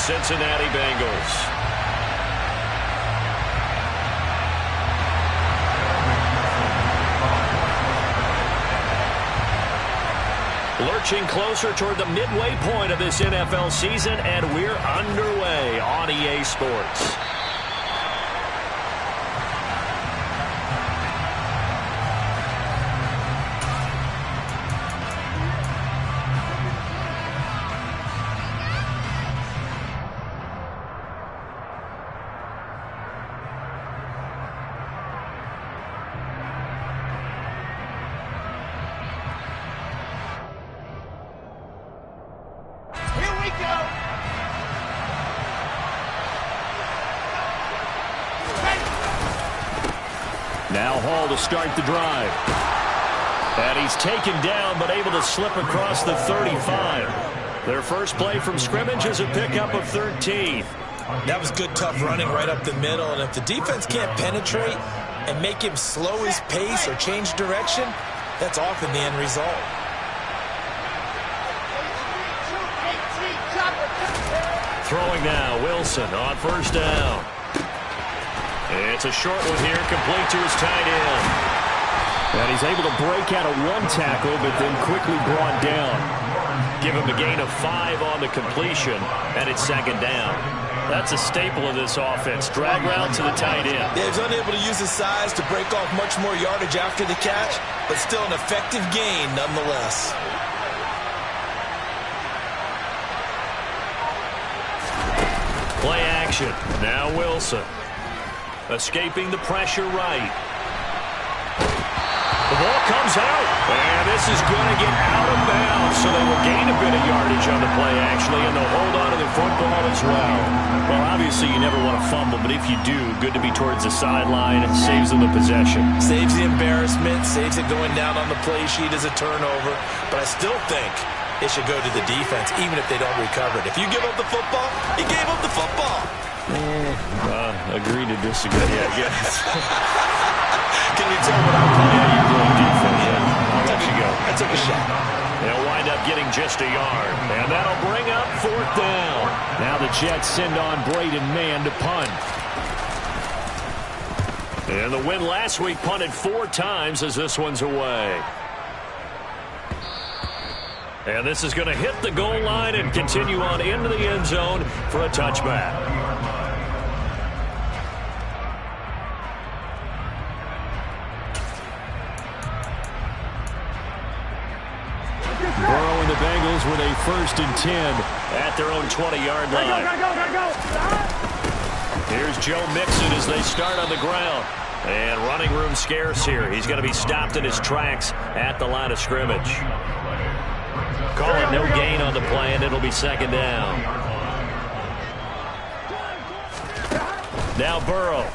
Cincinnati Bengals. Lurching closer toward the midway point of this NFL season, and we're underway on EA Sports. Now Hall to start the drive. And he's taken down, but able to slip across the 35. Their first play from scrimmage is a pickup of 13. That was good, tough running right up the middle. And if the defense can't penetrate and make him slow his pace or change direction, that's often the end result. Throwing now, Wilson on first down. It's a short one here, complete to his tight end. And he's able to break out of one tackle, but then quickly brought down. Give him a gain of 5 on the completion, and it's second down. That's a staple of this offense. Drag route to the tight end. Yeah, he's unable to use his size to break off much more yardage after the catch, but still an effective gain nonetheless. Play action. Now Wilson. Escaping the pressure right. The ball comes out, and this is going to get out of bounds, so they will gain a bit of yardage on the play, actually, and they'll hold on to the football as well. Well, obviously, you never want to fumble, but if you do, good to be towards the sideline. It saves them the possession. Saves the embarrassment, saves it going down on the play sheet as a turnover, but I still think it should go to the defense, even if they don't recover it. If you give up the football, you gave up the football. Agree to disagree, I guess. Can you tell what I'm playing? You play defense. I'll let you go. I took a shot. They'll wind up getting just a yard, and that'll bring up fourth down. Now the Jets send on Braden Mann to punt. And the win last week punted 4 times as this one's away. And this is going to hit the goal line and continue on into the end zone for a touchback. Burrow and the Bengals with a 1st and 10 at their own 20-yard line. Gotta go. Here's Joe Mixon as they start on the ground. And running room scarce here. He's going to be stopped in his tracks at the line of scrimmage. Call it no gain on the play, and it'll be second down. Now Burrow.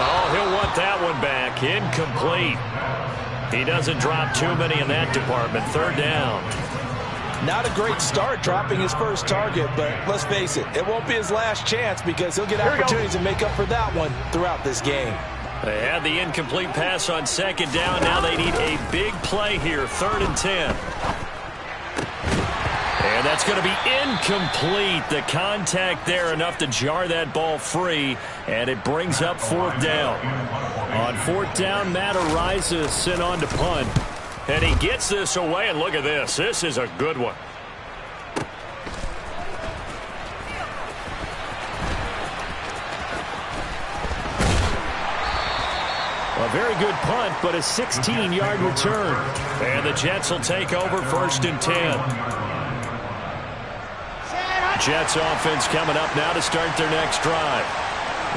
Oh, he'll want that one back. Incomplete. He doesn't drop too many in that department. Third down. Not a great start dropping his first target, but let's face it, it won't be his last chance because he'll get opportunities to make up for that one throughout this game. They had the incomplete pass on second down. Now they need a big play here. 3rd and 10. And that's going to be incomplete. The contact there enough to jar that ball free, and it brings up 4th down. On 4th down, Matt Araiza is sent on to punt. And he gets this away, and look at this. This is a good one. A very good punt, but a 16-yard return. And the Jets will take over 1st and 10. Jets offense coming up now to start their next drive.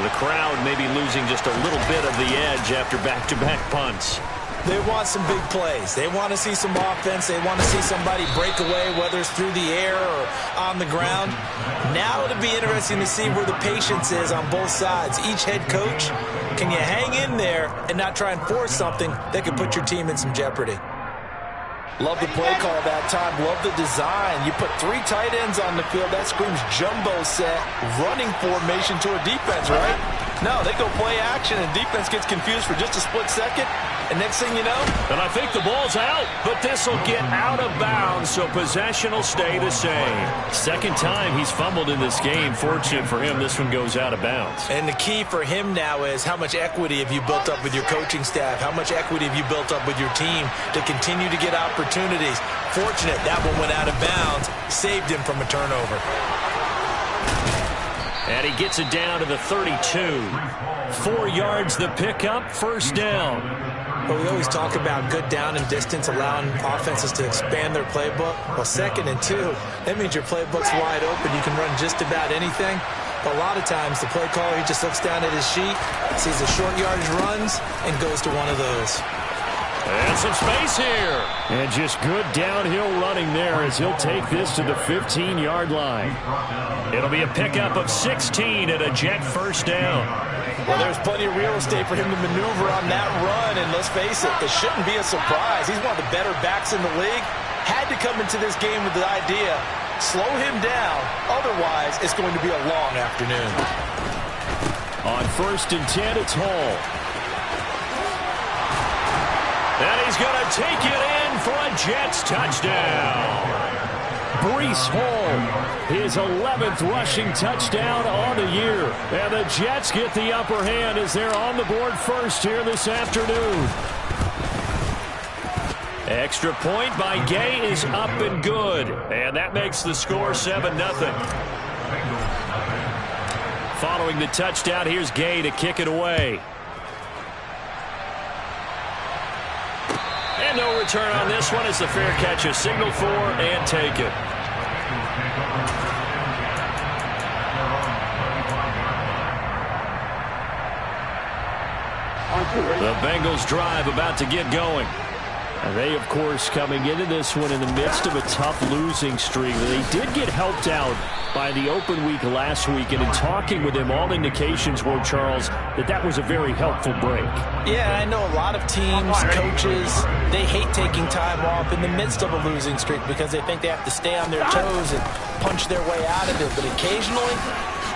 The crowd may be losing just a little bit of the edge after back-to-back punts. They want some big plays. They want to see some offense. They want to see somebody break away, whether it's through the air or on the ground. Now it'll be interesting to see where the patience is on both sides. Each head coach, can you hang in there and not try and force something that could put your team in some jeopardy? Love the play call that time. Love the design. You put 3 tight ends on the field. That screams jumbo set, running formation to a defense, right? No, they go play action, and defense gets confused for just a split second, And next thing you know, and I think the ball's out, but this will get out of bounds, so possession will stay the same. Second time he's fumbled in this game. Fortunate for him, this one goes out of bounds. And the key for him now is how much equity have you built up with your coaching staff? How much equity have you built up with your team to continue to get opportunities? Fortunate that one went out of bounds, saved him from a turnover. And he gets it down to the 32. 4 yards the pickup, first down. But we always talk about good down and distance, allowing offenses to expand their playbook. Well, 2nd and 2, that means your playbook's wide open. You can run just about anything. But a lot of times, the play caller, he just looks down at his sheet, sees the short yardage runs, and goes to one of those. And some space here. And just good downhill running there as he'll take this to the 15-yard line. It'll be a pickup of 16 and a Jet first down. Well, there's plenty of real estate for him to maneuver on that run, and let's face it, it shouldn't be a surprise. He's one of the better backs in the league. Had to come into this game with the idea, slow him down, otherwise it's going to be a long afternoon. On 1st and 10, it's Hall. And he's going to take it in for a Jets touchdown. Breece Hall, his 11th rushing touchdown on the year. And the Jets get the upper hand as they're on the board first here this afternoon. Extra point by Gay is up and good. And that makes the score 7-0. Following the touchdown, here's Gay to kick it away. And no return on this one as the fair catch is signaled for and taken. The Bengals drive about to get going. And they, of course, coming into this one in the midst of a tough losing streak. They did get helped out by the open week last week, and in talking with him, all indications were, Charles, that was a very helpful break. Yeah, I know a lot of teams, coaches, they hate taking time off in the midst of a losing streak because they think they have to stay on their toes and punch their way out of it. But occasionally,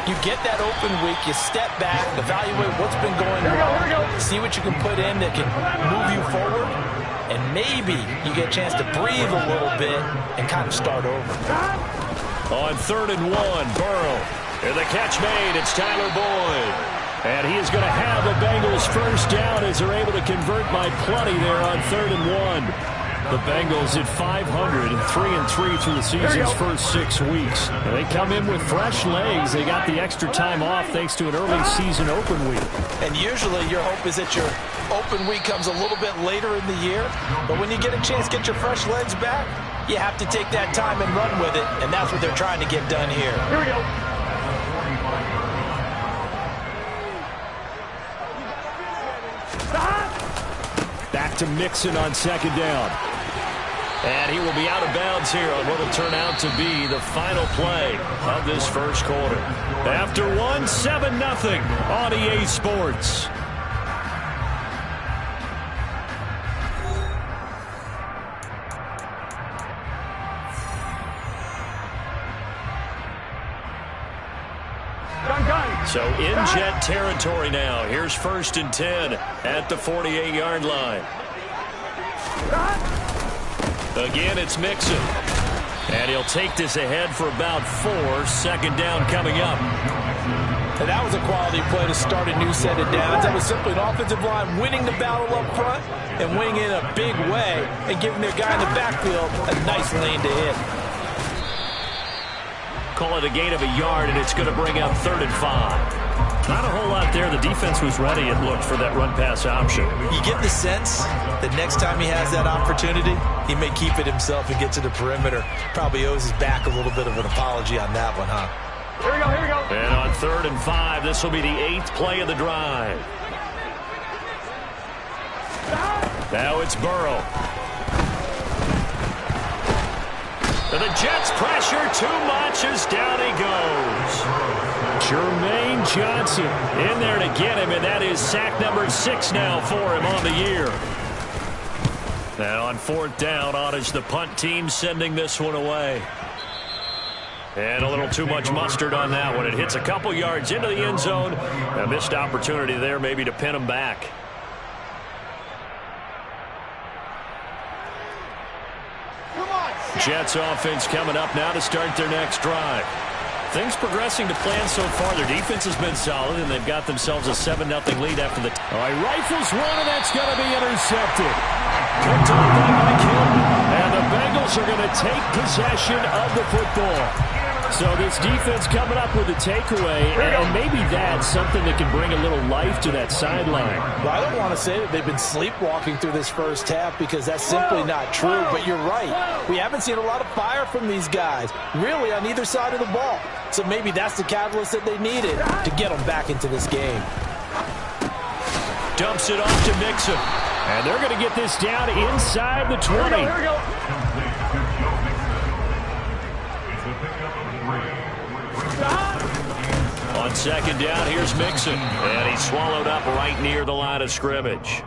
you get that open week, you step back, evaluate what's been going wrong, see what you can put in that can move you forward, and maybe you get a chance to breathe a little bit and kind of start over. On 3rd and 1, Burrow. And the catch made, it's Tyler Boyd. And he is going to have the Bengals first down as they're able to convert by plenty there on 3rd and 1. The Bengals at 500 and 3-3 through the season's first 6 weeks. And they come in with fresh legs. They got the extra time off thanks to an early season open week. And usually your hope is that your open week comes a little bit later in the year. But when you get a chance to get your fresh legs back, you have to take that time and run with it. And that's what they're trying to get done here. Here we go. Back to Mixon on 2nd down. And he will be out of bounds here on what will turn out to be the final play of this first quarter. After 7-0 on EA Sports. So in Jet territory now. Here's 1st and 10 at the 48-yard line. Again, it's Mixon. And he'll take this ahead for about 4. 2nd down coming up. And that was a quality play to start a new set of downs. That was simply an offensive line winning the battle up front and winning in a big way and giving their guy in the backfield a nice lane to hit. Call it a gain of a yard, and it's going to bring up 3rd and 5. Not a whole lot there. The defense was ready, it looked, for that run-pass option. You get the sense that next time he has that opportunity, he may keep it himself and get to the perimeter. Probably owes his back a little bit of an apology on that one, huh? Here we go, here we go. And on 3rd and 5, this will be the 8th play of the drive. Now it's Burrow. And the Jets pressure too much as down he goes. Jermaine Johnson in there to get him, and that is sack number 6 now for him on the year. Now on 4th down, Ottage, the punt team sending this one away. And a little too much mustard on that one. It hits a couple yards into the end zone. A missed opportunity there maybe to pin him back. Jets offense coming up now to start their next drive. Things progressing to plan so far. Their defense has been solid, and they've got themselves a 7-0 lead after the... All right, rifles one, and that's going to be intercepted. Picked off by Mike Hilton, and the Bengals are going to take possession of the football. So this defense coming up with a takeaway, and maybe that's something that can bring a little life to that sideline. Well, I don't want to say that they've been sleepwalking through this first half because that's simply not true, but you're right. We haven't seen a lot of fire from these guys, really, on either side of the ball. So maybe that's the catalyst that they needed to get them back into this game. Dumps it off to Mixon, and they're going to get this down inside the 20. Here we go. On second down, here's Mixon, and he's swallowed up right near the line of scrimmage.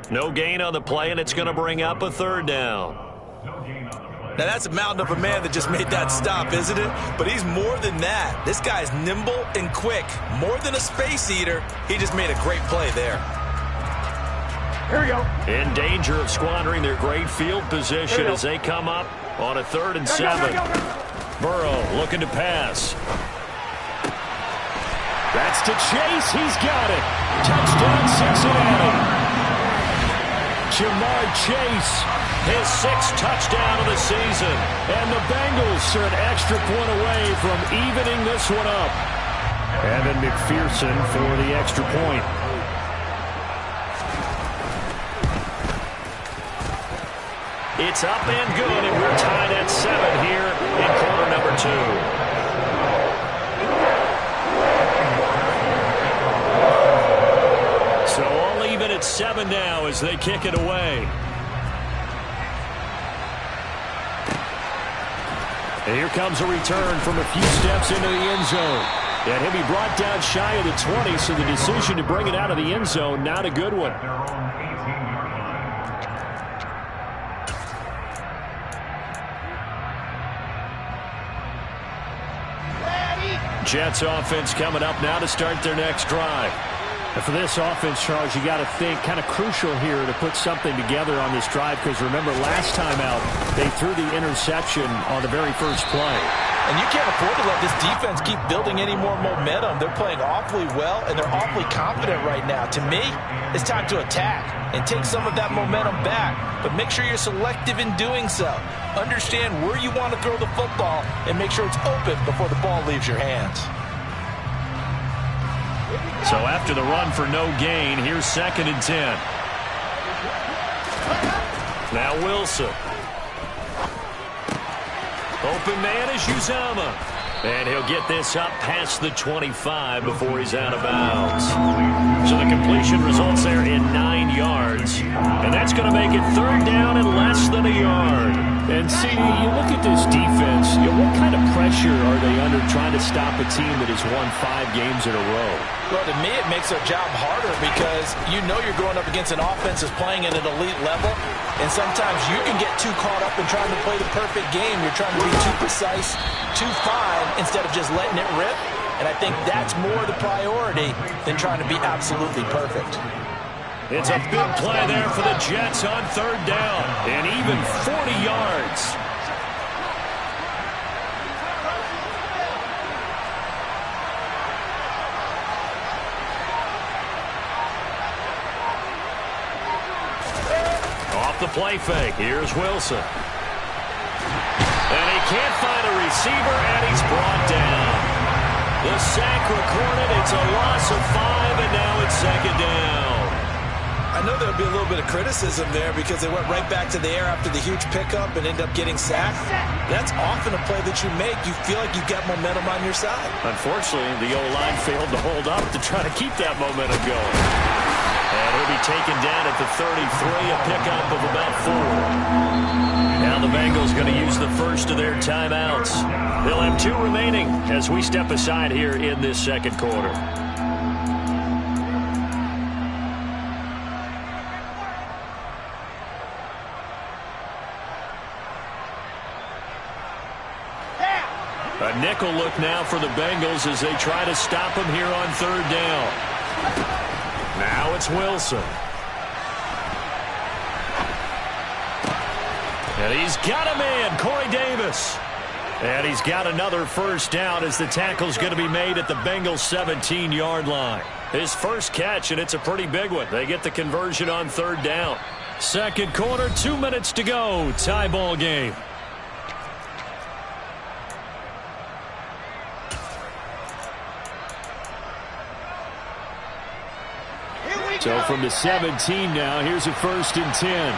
No gain on the play, and it's going to bring up a third down. Now, that's a mountain of a man that just made that stop, isn't it? But he's more than that. This guy's nimble and quick. More than a space eater, he just made a great play there. Here we go. In danger of squandering their great field position as they come up on a 3rd and 7. Burrow looking to pass. That's to Chase. He's got it. Touchdown, Cincinnati. Jamar Chase, his 6th touchdown of the season. And the Bengals are an extra point away from evening this one up. Evan McPherson for the extra point. It's up and good, and we're tied at 7 here in quarter number 2. So all even at 7 now as they kick it away. And here comes a return from a few steps into the end zone. And he'll be brought down shy of the 20, so the decision to bring it out of the end zone, not a good one. Jets offense coming up now to start their next drive. And for this offense, Charles, you got to think kind of crucial here to put something together on this drive, because remember last time out they threw the interception on the very first play. And you can't afford to let this defense keep building any more momentum. They're playing awfully well, and they're awfully confident right now. To me, it's time to attack and take some of that momentum back. But make sure you're selective in doing so. Understand where you want to throw the football and make sure it's open before the ball leaves your hands. So after the run for no gain, here's 2nd and 10. Now Wilson. Open man is Uzama. And he'll get this up past the 25 before he's out of bounds. So the completion results there in 9 yards. And that's going to make it 3rd down and less than a yard. And see, you look at this defense, what kind of pressure are they under trying to stop a team that has won 5 games in a row? Well, to me, it makes their job harder because you know you're going up against an offense that's playing at an elite level. And sometimes you can get too caught up in trying to play the perfect game. You're trying to be too precise, too fine, instead of just letting it rip. And I think that's more the priority than trying to be absolutely perfect. It's a big play there for the Jets on 3rd down. And even 40 yards. Off the play fake. Here's Wilson. And he can't find a receiver, and he's brought down. The sack recorded. It's a loss of 5, and now it's 2nd down. I know there'll be a little bit of criticism there because they went right back to the air after the huge pickup and ended up getting sacked. That's often a play that you make. You feel like you've got momentum on your side. Unfortunately, the O-line failed to hold up to try to keep that momentum going. And he'll be taken down at the 33, a pickup of about 4. Now the Bengals going to use the first of their timeouts. They'll have 2 remaining as we step aside here in this 2nd quarter. A nickel look now for the Bengals as they try to stop him here on 3rd down. Now it's Wilson. And he's got him in, Corey Davis. And he's got another first down as the tackle's going to be made at the Bengals 17-yard line. His first catch, and it's a pretty big one. They get the conversion on third down. Second quarter, 2 minutes to go. Tie ball game. So from the 17 now, here's a 1st and 10.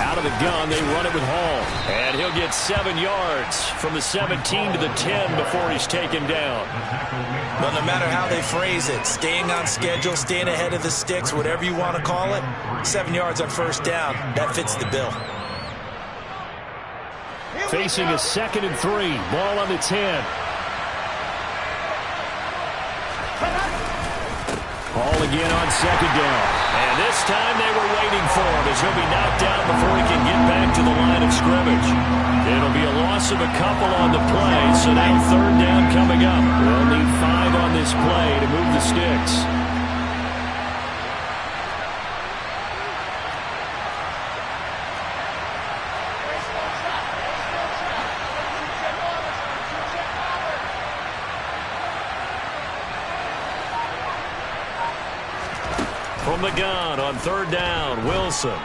Out of the gun, they run it with Hall. And he'll get 7 yards from the 17 to the 10 before he's taken down. Well, no matter how they phrase it, staying on schedule, staying ahead of the sticks, whatever you want to call it, 7 yards on first down, that fits the bill. Facing a 2nd and 3, ball on the 10. Hall again on 2nd down. And this time they were waiting for him as he'll be knocked down before he can get back to the line of scrimmage. It'll be a loss of a couple on the play, so now 3rd down coming up. They'll need 5 on this play to move the sticks. From the gun on 3rd down, Wilson.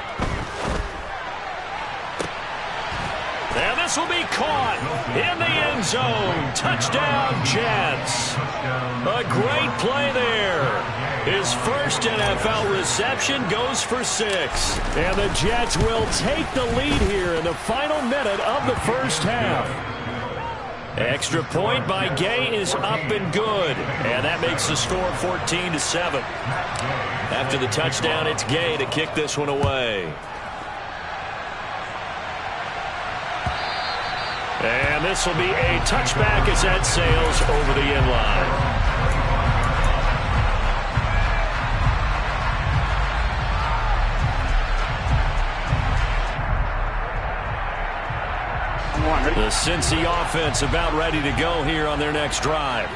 And this will be caught in the end zone. Touchdown, Jets. A great play there. His first NFL reception goes for 6. And the Jets will take the lead here in the final minute of the first half. Extra point by Gay is up and good. And that makes the score 14-7. After the touchdown, it's Gay to kick this one away. And this will be a touchback as that sails over the end line. The Cincy offense about ready to go here on their next drive.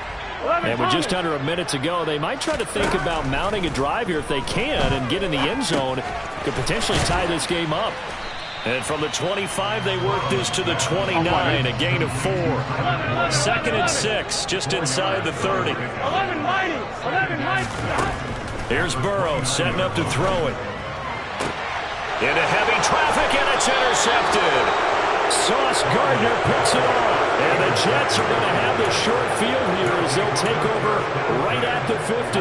And with just under a minute to go, they might try to think about mounting a drive here if they can and get in the end zone to potentially tie this game up. And from the 25, they work this to the 29, a gain of 4. 2nd and 6, just inside the 30. Here's Burrow setting up to throw it. Into heavy traffic, and it's intercepted. Sauce Gardner picks it off. And the Jets are going to have the short field here as they'll take over right at the 50.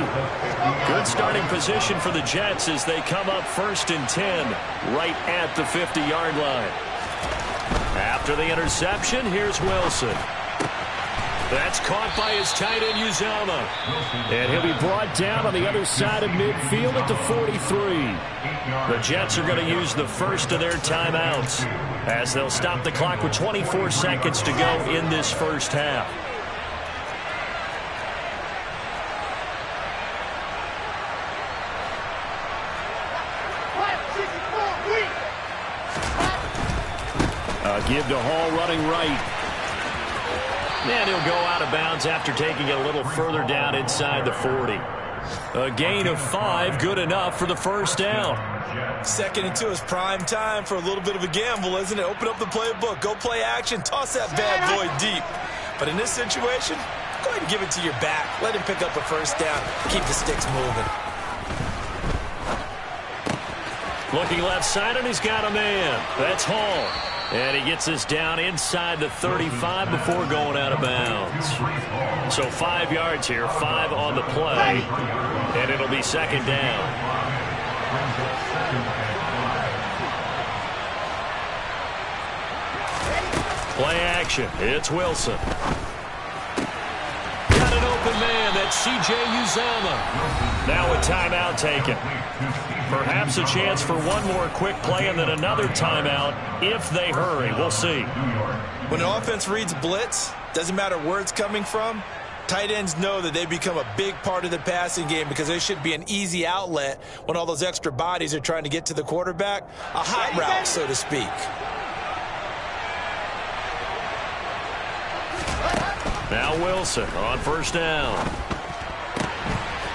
Good starting position for the Jets as they come up 1st and 10 right at the 50-yard line. After the interception, here's Wilson. That's caught by his tight end, Uzama. And he'll be brought down on the other side of midfield at the 43. The Jets are going to use the first of their timeouts as they'll stop the clock with 24 seconds to go in this first half. Give to Hall running right. And he'll go out of bounds after taking it a little further down inside the 40. A gain of 5, good enough for the first down. 2nd and 2 is prime time for a little bit of a gamble, isn't it? Open up the playbook, go play action, toss that bad boy deep. But in this situation, go ahead and give it to your back. Let him pick up a first down. Keep the sticks moving. Looking left side, and he's got a man. That's Hall. And he gets this down inside the 35 before going out of bounds. So 5 yards here, 5 on the play, and it'll be 2nd down. Play action. It's Wilson. Got an open man. That's C.J. Uzama. Now a timeout taken. Perhaps a chance for one more quick play and then another timeout if they hurry. We'll see. When an offense reads blitz, doesn't matter where it's coming from, tight ends know that they become a big part of the passing game because there should be an easy outlet when all those extra bodies are trying to get to the quarterback. A hot route, so to speak. Now Wilson on 1st down.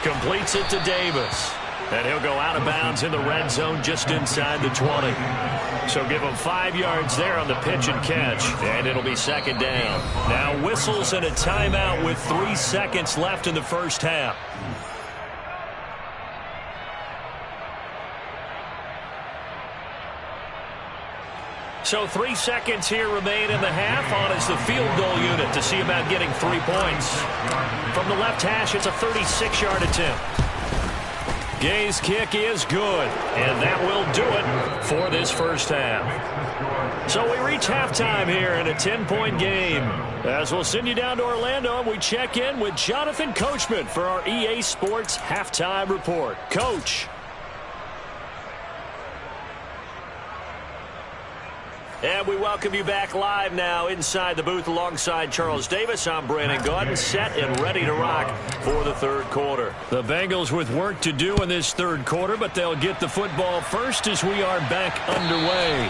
Completes it to Davis. And he'll go out of bounds in the red zone just inside the 20. So give him 5 yards there on the pitch and catch, and it'll be second down. Now whistles and a timeout with 3 seconds left in the first half. So 3 seconds here remain in the half. On is the field goal unit to see about getting 3 points. From the left hash, it's a 36-yard attempt. Gay's kick is good, and that will do it for this first half. So we reach halftime here in a 10-point game. As we'll send you down to Orlando, and we check in with Jonathan Coachman for our EA Sports Halftime Report. Coach. And we welcome you back live now inside the booth alongside Charles Davis. I'm Brandon Gaudin, set and ready to rock for the third quarter. The Bengals with work to do in this third quarter, but they'll get the football first as we are back underway.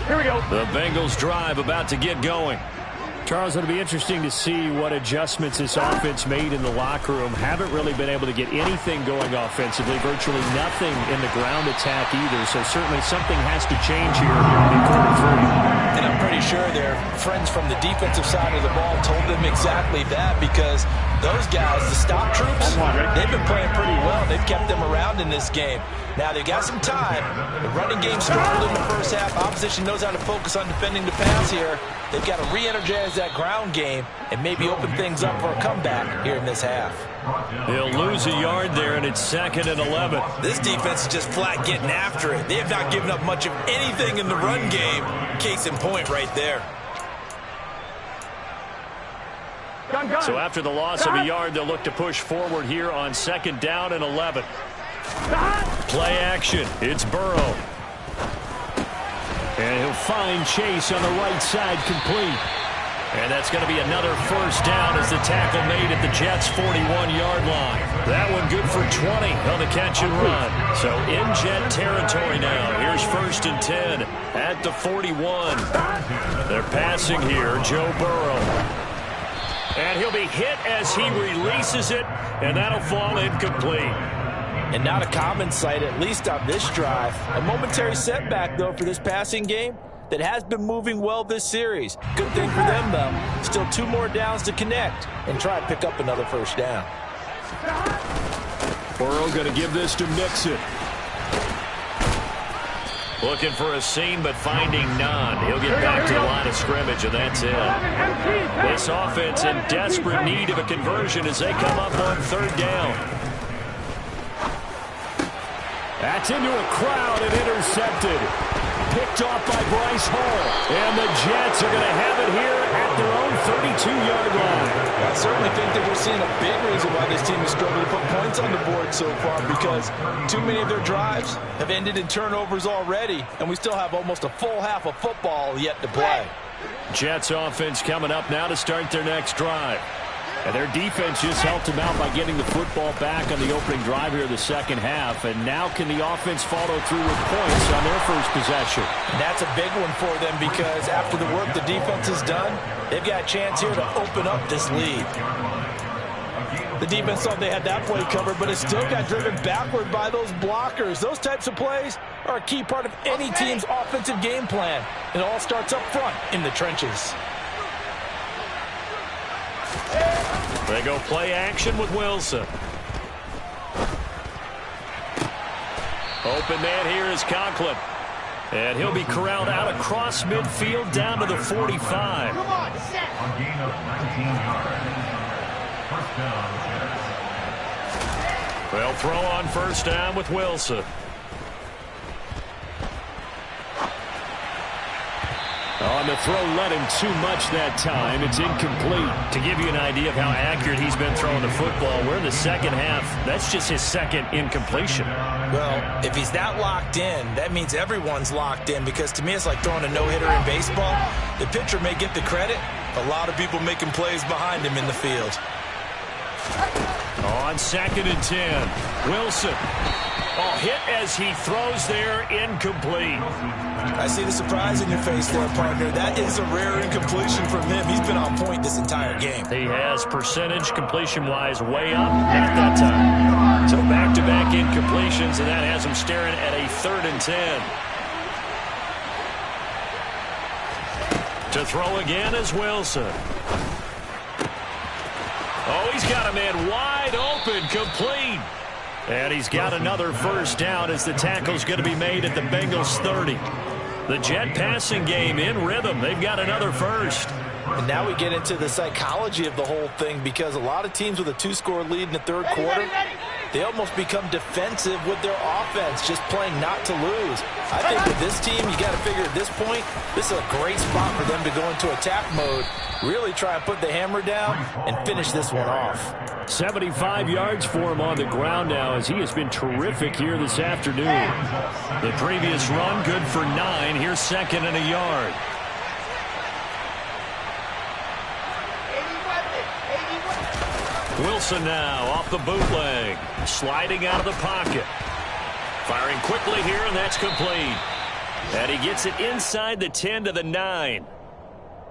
Here we go. The Bengals drive about to get going. Charles, it'll be interesting to see what adjustments this offense made in the locker room. Haven't really been able to get anything going offensively, virtually nothing in the ground attack either. So certainly something has to change here in quarter 3. And I'm pretty sure their friends from the defensive side of the ball told them exactly that, because those guys, the stop troops, they've been playing pretty well. They've kept them around in this game. Now they've got some time. The running game struggled in the first half. Opposition knows how to focus on defending the pass here. They've got to re-energize that ground game and maybe open things up for a comeback here in this half. They'll lose a yard there, and it's 2nd and 11. This defense is just flat getting after it. They have not given up much of anything in the run game. Case in point right there. Gun. So after the loss of a yard, they'll look to push forward here on 2nd down and 11. Play action. It's Burrow. And he'll find Chase on the right side, complete. And that's going to be another first down as the tackle made at the Jets' 41-yard line. That one good for 20 on the catch and run. So in Jet territory now. Here's 1st and 10 at the 41. They're passing here, Joe Burrow. And he'll be hit as he releases it, and that'll fall incomplete. And not a common sight, at least on this drive. A momentary setback, though, for this passing game that has been moving well this series. Good thing for them, though. Still 2 more downs to connect and try to pick up another first down. Burrow going to give this to Mixon. Looking for a seam, but finding none. He'll get back to the line of scrimmage, and that's it. This offense in desperate need of a conversion as they come up on 3rd down. That's into a crowd and intercepted. Picked off by Bryce Hall. And the Jets are going to have it here at their own 32-yard line. I certainly think that we're seeing a big reason why this team has struggled to put points on the board so far, because too many of their drives have ended in turnovers already, and we still have almost a full half of football yet to play. Jets offense coming up now to start their next drive. And their defense just helped them out by getting the football back on the opening drive here of the second half. And now can the offense follow through with points on their first possession? And that's a big one for them, because after the work the defense has done, they've got a chance here to open up this lead. The defense thought they had that play covered, but it still got driven backward by those blockers. Those types of plays are a key part of any team's offensive game plan. It all starts up front in the trenches. They go play action with Wilson. Open man here is Conklin. And he'll be corralled out across midfield down to the 45. Come on, set. A gain of 19 yards. First down. They'll throw on first down with Wilson. On the throw, let him too much that time. It's incomplete. To give you an idea of how accurate he's been throwing the football, we're in the second half. That's just his second incompletion. Well, if he's that locked in, that means everyone's locked in, because to me it's like throwing a no-hitter in baseball. The pitcher may get the credit. A lot of people making plays behind him in the field. On 2nd and 10, Wilson. Oh, hit as he throws there, incomplete. I see the surprise in your face there, partner. That is a rare incompletion from him. He's been on point this entire game. He has percentage completion-wise way up, not that time. So back-to-back incompletions, and that has him staring at a 3rd and 10. To throw again is Wilson. Oh, he's got a man wide open, complete. And he's got another first down as the tackle's going to be made at the Bengals 30. The Jet passing game in rhythm. They've got another first. And now we get into the psychology of the whole thing, because a lot of teams with a 2-score lead in the third quarter, they almost become defensive with their offense, just playing not to lose. I think with this team, you got to figure at this point, this is a great spot for them to go into attack mode, really try and put the hammer down and finish this one off. 75 yards for him on the ground now, as he has been terrific here this afternoon. The previous run good for 9. Here's 2nd and a yard. Wilson now off the bootleg, sliding out of the pocket. Firing quickly here, and that's complete. And he gets it inside the 10 to the 9.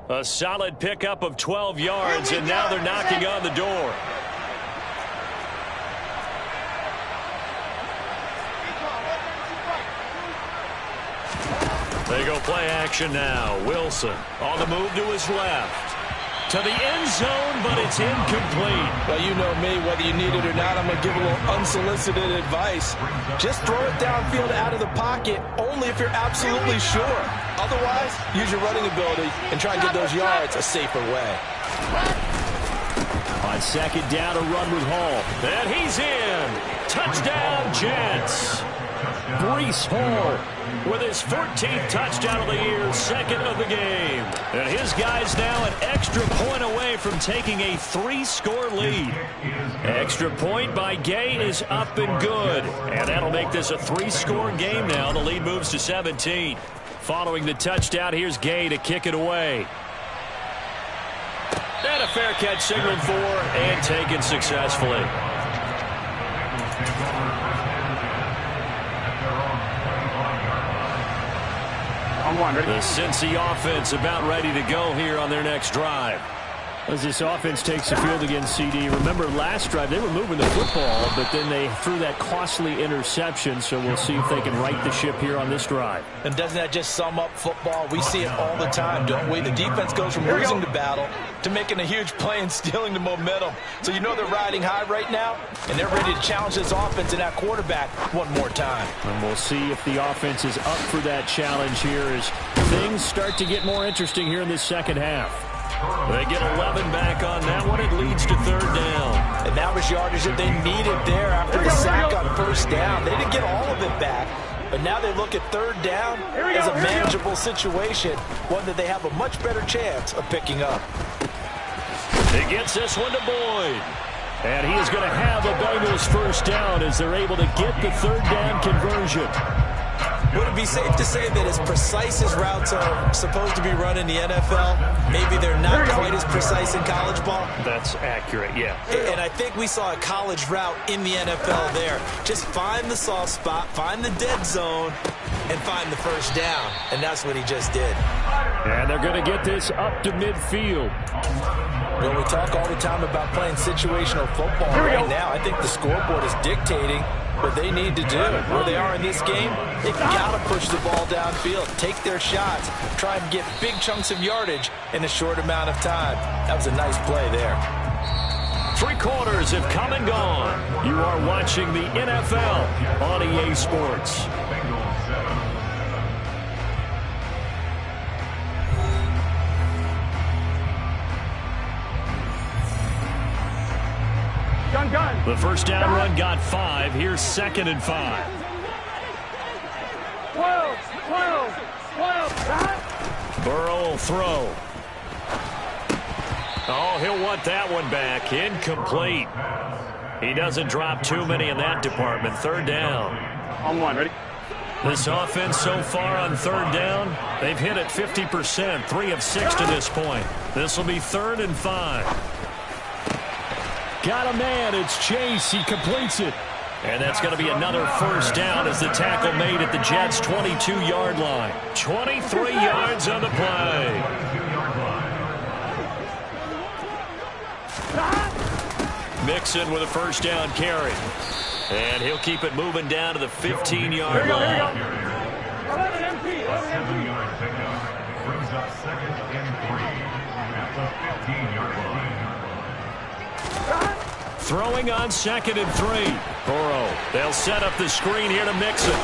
A solid pickup of 12 yards, and now they're knocking on the door. They go play action now. Wilson on the move to his left. To the end zone, but it's incomplete. Well, you know me, whether you need it or not, I'm going to give a little unsolicited advice. Just throw it downfield out of the pocket, only if you're absolutely sure. Otherwise, use your running ability and try and get those yards a safer way. On 2nd down, a run with Hall. And he's in. Touchdown, Jets. Breece Hall with his 14th touchdown of the year, 2nd of the game. And his guy's now an extra point away from taking a 3-score lead. Extra point by Gay is up and good. And that'll make this a 3-score game now. The lead moves to 17. Following the touchdown, here's Gay to kick it away. And a fair catch signaled for and taken successfully. The Cincy offense about ready to go here on their next drive. As this offense takes the field against CD, remember last drive they were moving the football, but then they threw that costly interception, so we'll see if they can right the ship here on this drive. And doesn't that just sum up football? We see it all the time, don't we? The defense goes from losing the battle to making a huge play and stealing the momentum. So you know they're riding high right now, and they're ready to challenge this offense and that quarterback one more time. And we'll see if the offense is up for that challenge here as things start to get more interesting here in this second half. They get 11 back on that one. It leads to 3rd down. And that was yardage that they needed there after the sack on 1st down. They didn't get all of it back, but now they look at 3rd down as a manageable situation, one that they have a much better chance of picking up. He gets this one to Boyd. And he is going to have a Bengals 1st down as they're able to get the 3rd down conversion. Would it be safe to say that as precise as routes are supposed to be run in the NFL, maybe they're not quite as precise in college ball? That's accurate, yeah. And I think we saw a college route in the NFL there. Just find the soft spot, find the dead zone, and find the 1st down. And that's what he just did. And they're going to get this up to midfield. Well, we talk all the time about playing situational football right now. I think the scoreboard is dictating what they need to do. Where they are in this game, they've got to push the ball downfield, take their shots, try and get big chunks of yardage in a short amount of time. That was a nice play there. 3 quarters have come and gone. You are watching the NFL on EA Sports. Gun. The 1st down run got 5. Here's 2nd and 5. 12. Burrow will throw. Oh, he'll want that one back. Incomplete. He doesn't drop too many in that department. 3rd down. On 1, ready? This offense so far on 3rd down, they've hit it 50%, 3 of 6 to this point. This will be 3rd and 5. Got a man. It's Chase. He completes it. And that's going to be another first down as the tackle made at the Jets' 22-yard line. 23 yards on the play. Mixon with a first down carry. And he'll keep it moving down to the 15-yard line. 7-yard pickup brings up 2nd and 3 at the 15-yard line. Throwing on 2nd and 3. Burrow. They'll set up the screen here to Mixon.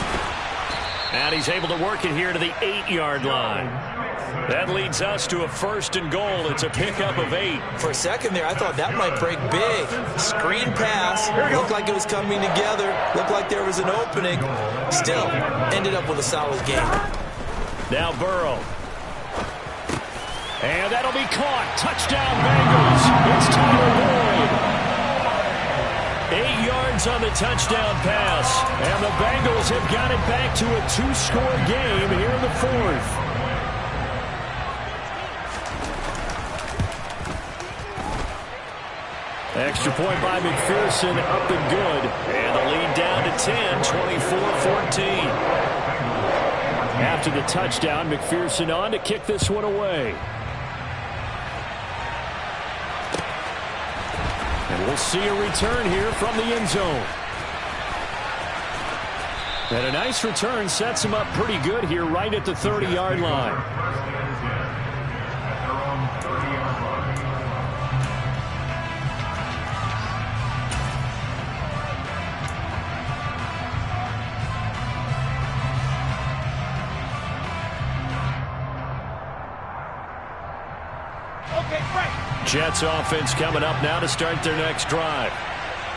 And he's able to work it here to the 8-yard line. That leads us to a 1st and goal. It's a pickup of 8. For a second there, I thought that might break big. Screen pass. Looked like it was coming together. Looked like there was an opening. Still, ended up with a solid game. Now Burrow. And that'll be caught. Touchdown Bengals. It's Tyler Boyd. 8 yards on the touchdown pass. And the Bengals have got it back to a 2-score game here in the 4th. Extra point by McPherson, up and good. And the lead down to 10, 24-14. After the touchdown, McPherson on to kick this one away. And we'll see a return here from the end zone. And a nice return sets him up pretty good here right at the 30-yard line. Jets offense coming up now to start their next drive.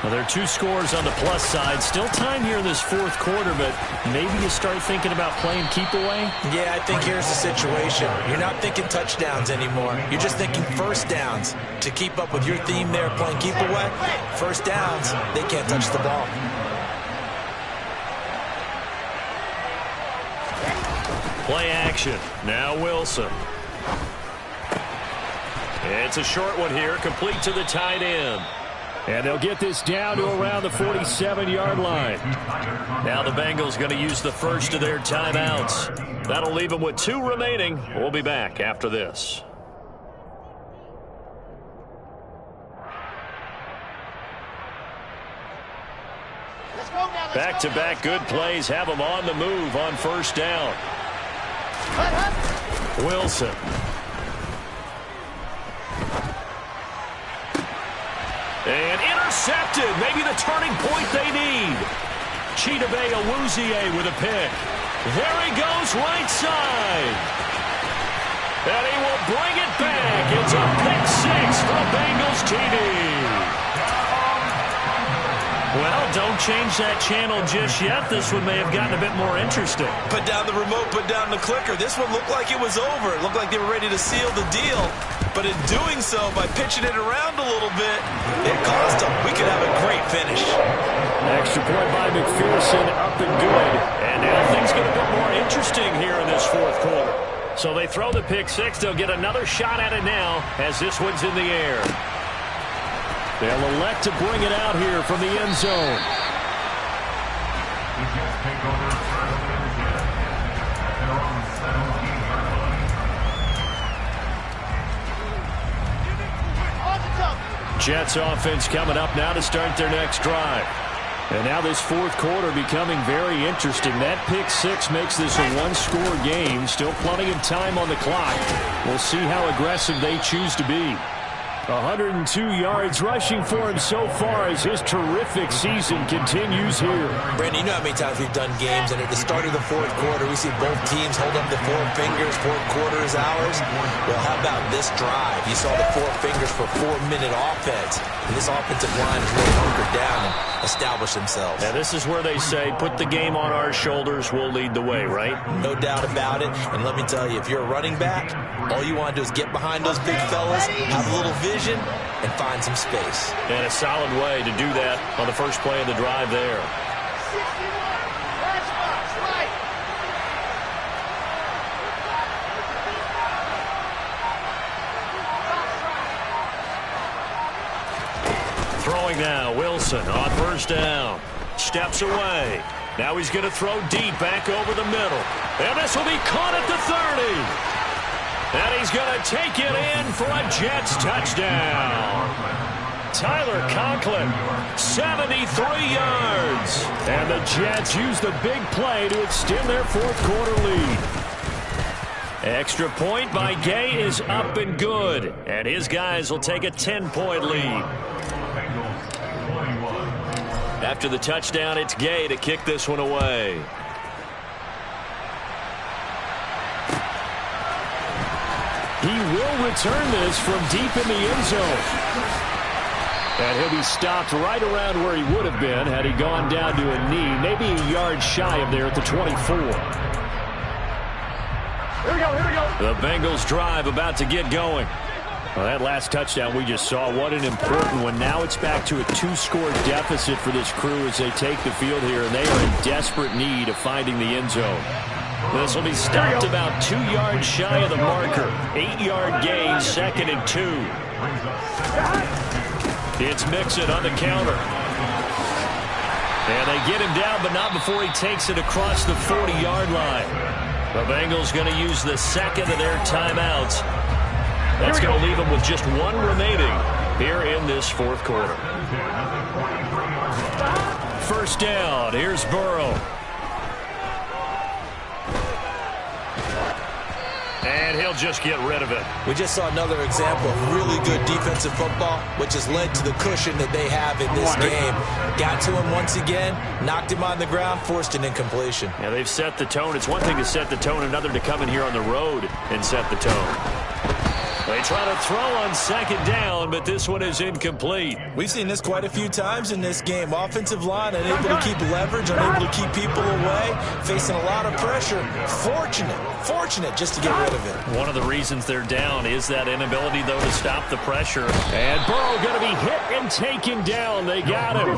Well, there are 2 scores on the plus side. Still time here in this 4th quarter, but maybe you start thinking about playing keep away? Yeah, I think here's the situation. You're not thinking touchdowns anymore. You're just thinking first downs. To keep up with your theme there, playing keep away, first downs, they can't touch the ball. Play action. Now Wilson. It's a short one here, complete to the tight end. And they'll get this down to around the 47-yard line. Now the Bengals going to use the first of their timeouts. That'll leave them with 2 remaining. We'll be back after this. Back-to-back good plays have them on the move on first down. Wilson. And intercepted. Maybe the turning point they need. Chidobe Awuzie with a pick. There he goes right side. And he will bring it back. It's a pick 6 for a Bengals TD. Well, don't change that channel just yet. This one may have gotten a bit more interesting. Put down the remote, put down the clicker. This one looked like it was over. It looked like they were ready to seal the deal. But in doing so, by pitching it around a little bit, it cost them. We could have a great finish. Extra point by McPherson, up and good. And now things get a bit more interesting here in this 4th quarter. So they throw the pick 6. They'll get another shot at it now as this one's in the air. They'll elect to bring it out here from the end zone. The Jets take over first and 10 at their own 17-yard line. Jets offense coming up now to start their next drive. And now this 4th quarter becoming very interesting. That pick 6 makes this a 1-score game. Still plenty of time on the clock. We'll see how aggressive they choose to be. 102 yards rushing for him so far as his terrific season continues here. Brandon, you know how many times we've done games, and at the start of the 4th quarter, we see both teams hold up the 4 fingers, 4 quarters, hours. Well, how about this drive? You saw the 4 fingers for 4-minute offense, and this offensive line has really hunkered down and established themselves. Now, this is where they say, put the game on our shoulders, we'll lead the way, right? No doubt about it, and let me tell you, if you're a running back, all you want to do is get behind those big fellas, have a little vision, and find some space. And a solid way to do that on the first play of the drive there. Throwing now, Wilson on first down. steps away. Now he's going to throw deep back over the middle. And this will be caught at the 30. And he's going to take it in for a Jets touchdown. Tyler Conklin, 73 yards. And the Jets use the big play to extend their fourth quarter lead. Extra point by Gay is up and good. And his guys will take a 10-point lead. After the touchdown, it's Gay to kick this one away. He will return this from deep in the end zone. And he'll be stopped right around where he would have been had he gone down to a knee, maybe a yard shy of there at the 24. Here we go. The Bengals drive about to get going. Well, that last touchdown we just saw, what an important one. Now it's back to a 2-score deficit for this crew as they take the field here, and they are in desperate need of finding the end zone. This will be stopped about 2 yards shy of the marker. 8-yard gain, 2nd and 2. It's Mixon on the counter. And they get him down, but not before he takes it across the 40-yard line. The Bengals going to use the second of their timeouts. That's going to leave them with just one remaining here in this fourth quarter. First down. Here's Burrow. And he'll just get rid of it. We just saw another example of really good defensive football, which has led to the cushion that they have in this game. Got to him once again, knocked him on the ground, forced an incompletion. Yeah, they've set the tone. It's one thing to set the tone, another to come in here on the road and set the tone. They try to throw on second down, but this one is incomplete. We've seen this quite a few times in this game. Offensive line unable to keep leverage, unable to keep people away, facing a lot of pressure. Fortunate just to get rid of it. One of the reasons they're down is that inability, though, to stop the pressure. And Burrow going to be hit and taken down. They got him.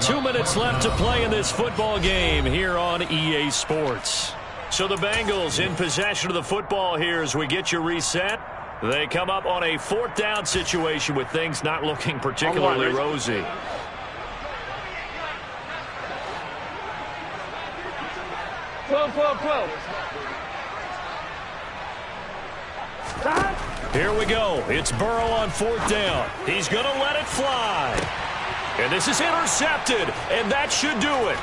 2 minutes left to play in this football game here on EA Sports. So the Bengals in possession of the football here as we get you reset. They come up on a 4th down situation with things not looking particularly rosy. Here we go. It's Burrow on 4th down. He's going to let it fly. And this is intercepted, and that should do it.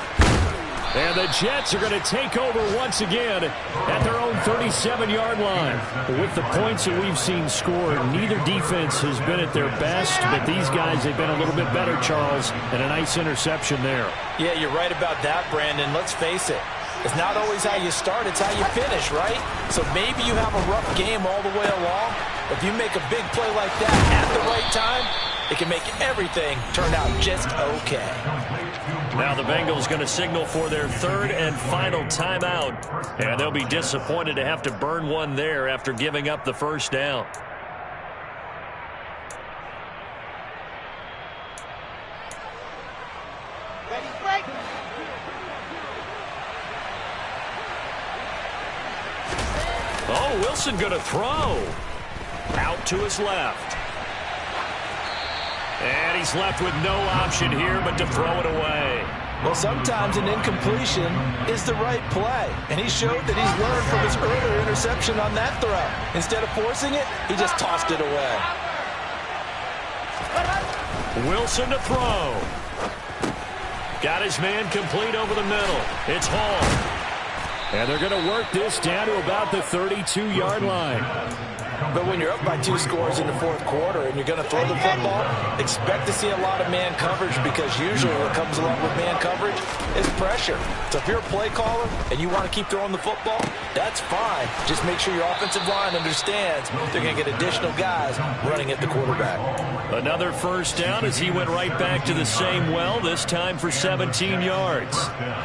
And the Jets are going to take over once again at their own 37-yard line. With the points that we've seen scored, neither defense has been at their best, but these guys, they've been a little bit better, Charles, and a nice interception there. Yeah, you're right about that, Brandon. Let's face it. It's not always how you start, it's how you finish, right? So maybe you have a rough game all the way along. If you make a big play like that at the right time, it can make everything turn out just okay. Now the Bengals going to signal for their 3rd and final timeout. And they'll be disappointed to have to burn one there after giving up the first down. Oh, Wilson going to throw. Out to his left. And he's left with no option here but to throw it away. Well, sometimes an incompletion is the right play. And he showed that he's learned from his earlier interception on that throw. Instead of forcing it, he just tossed it away. Wilson to throw. Got his man complete over the middle. It's Hall. And they're going to work this down to about the 32-yard line. But when you're up by 2 scores in the fourth quarter and you're going to throw the football, expect to see a lot of man coverage because usually what comes along with man coverage is pressure. So if you're a play caller and you want to keep throwing the football, that's fine. Just make sure your offensive line understands they're going to get additional guys running at the quarterback. Another first down as he went right back to the same well, this time for 17 yards.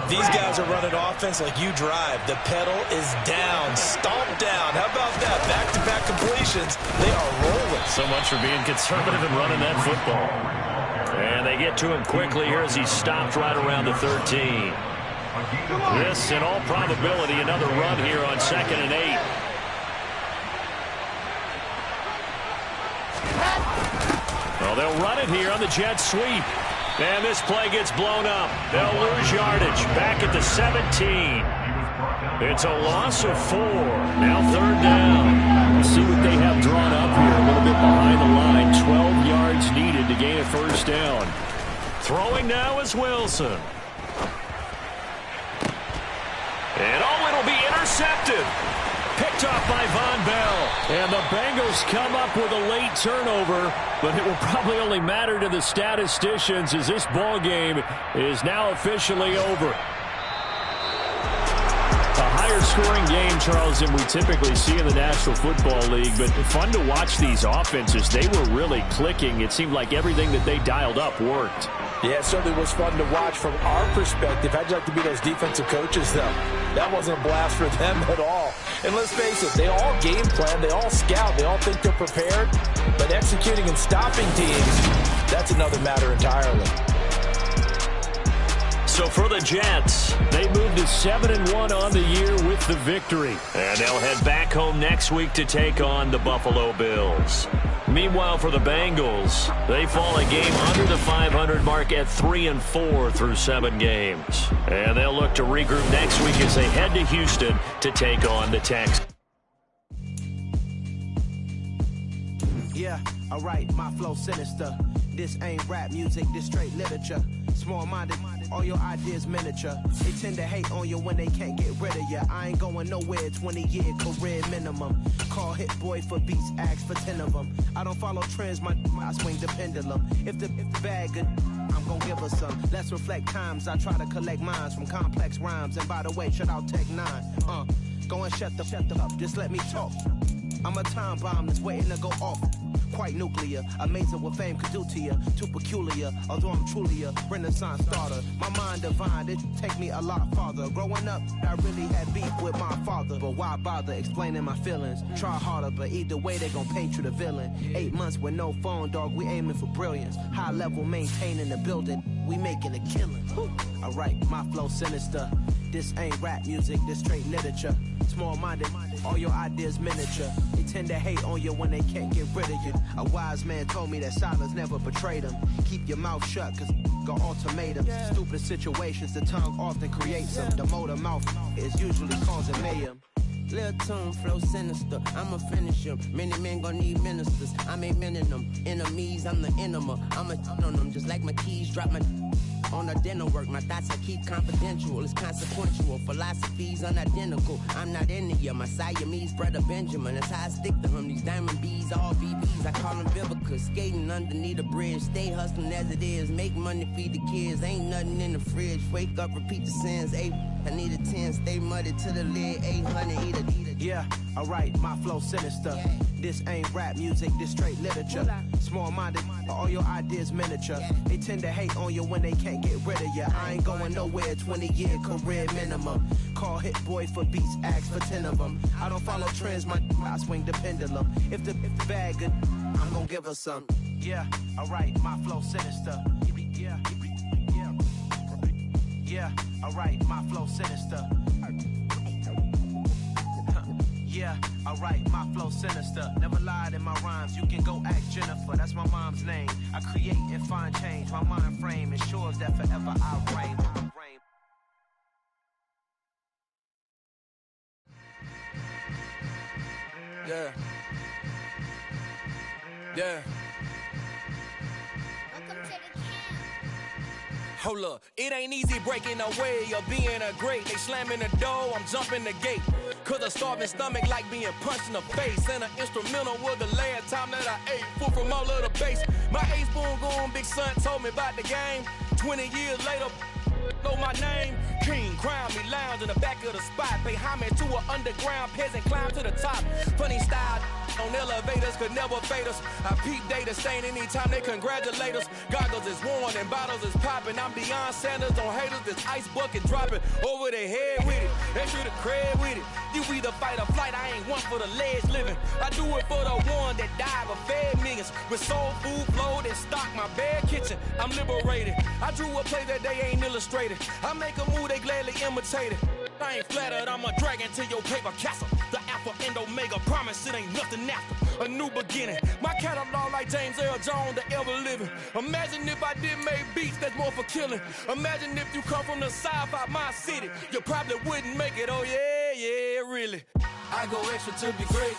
These guys are running offense like you drive. The pedal is down, stomped down. How about that? Back-to-back completions. They are rolling. So much for being conservative and running that football. And they get to him quickly here as he's stopped right around the 13. This, in all probability, another run here on 2nd and 8. they'll run it here on the jet sweep. And this play gets blown up. They'll lose yardage back at the 17. It's a loss of 4. Now 3rd down. Let's see what they have drawn up here. A little bit behind the line. 12 yards needed to gain a 1st down. Throwing now is Wilson. And it'll be intercepted. Picked off by Von Bell. And the Bengals come up with a late turnover, but it will probably only matter to the statisticians as this ball game is now officially over. A higher scoring game, Charles, than we typically see in the National Football League, but fun to watch these offenses. They were really clicking. It seemed like everything that they dialed up worked. Yeah, it certainly was fun to watch from our perspective. I'd like to be those defensive coaches, though. That wasn't a blast for them at all. And let's face it, they all game plan, they all scout, they all think they're prepared. But executing and stopping teams, that's another matter entirely. So for the Jets, they moved to 7-1 on the year with the victory. And they'll head back home next week to take on the Buffalo Bills. Meanwhile, for the Bengals, they fall a game under the 500 mark at 3-4 through 7 games. And they'll look to regroup next week as they head to Houston to take on the Texans. Yeah, alright, my flow sinister. This ain't rap music, this straight literature. Small-minded, all your ideas miniature. They tend to hate on you when they can't get rid of you. I ain't going nowhere, 20-year career minimum. Call hit boy for beats, ask for 10 of them. I don't follow trends, I swing the pendulum. If the bag good, I'm gonna give her some. Let's reflect times, I try to collect minds from complex rhymes. And by the way, shut out Tech 9. Go and shut the up, just let me talk. I'm a time bomb that's waiting to go off. Quite nuclear, amazing what fame could do to you. Too peculiar, although I'm truly a Renaissance starter. My mind divine, it take me a lot farther. Growing up, I really had beef with my father. But why bother explaining my feelings? Try harder, but either way they gon' paint you the villain. 8 months with no phone, dog, we aiming for brilliance. High level maintaining the building, we making a killing. Alright, my flow sinister. This ain't rap music, this straight literature. Small-minded, all your ideas miniature. They tend to hate on you when they can't get rid of you. A wise man told me that silence never betrayed him. Keep your mouth shut, cause got ultimatums. Stupid situations, the tongue often creates them. The motor mouth is usually causing mayhem. Lil' tune, flow sinister, I'ma finish him. Many men gon' need ministers, I ain't mending them. Enemies, I'm the enema, I'ma on them. Just like my keys, drop my on a dinner work. My thoughts I keep confidential, it's consequential. Philosophies unidentical, I'm not into ya. My Siamese brother Benjamin, that's how I stick to him. These diamond bees, all BBs, I call them Vivica. Skating underneath a bridge, stay hustling as it is. Make money, feed the kids, ain't nothing in the fridge. Wake up, repeat the sins, I need a 10, stay muddy to the lid, 800, eat a. Yeah, alright, my flow sinister. This ain't rap music, this straight literature. Small-minded, all your ideas miniature. They tend to hate on you when they can't get rid of you. I ain't going nowhere, 20-year career minimum. Call hit boy for beats, ask for 10 of them. I don't follow trends, I swing the pendulum. If the bag good, I'm gonna give her some. Yeah, alright, my flow sinister. Yeah, alright, my flow sinister. Yeah, alright, my flow sinister. Never lied in my rhymes, you can go ask Jennifer. That's my mom's name. I create and find change. My mind frame ensures that forever I'll reign. Yeah. Yeah. Hold up, it ain't easy breaking away or being a great. They slamming the door, I'm jumping the gate. Cause a starving stomach like being punched in the face. And an instrumental was the last time that I ate. Food from all of the base. My ace boom goon, big son told me about the game. 20 years later, know my name. King, crown me, lounge in the back of the spot. Pay homage to an underground peasant, climb to the top. Funny style on elevators could never fade us. I peep data stain anytime they congratulate us. Goggles is worn and bottles is popping. I'm Deion Sanders on haters, this ice bucket dropping over their head with it. They should have cred with it. You either fight or flight, I ain't one for the ledge living. I do it for the one that died but fed millions. With soul food flowed and stock my bare kitchen. I'm liberated. I drew a play that they ain't illustrated. I make a move, they gladly imitate it. I ain't flattered, I'm a dragon to your paper castle. The alpha and omega promise. promise it ain't nothing after. A new beginning. My catalog like James Earl Jones, the ever living. Imagine if I did make beats that's more for killing. Imagine if you come from the south out my city. You probably wouldn't make it, oh yeah, yeah, really. I go extra to be great.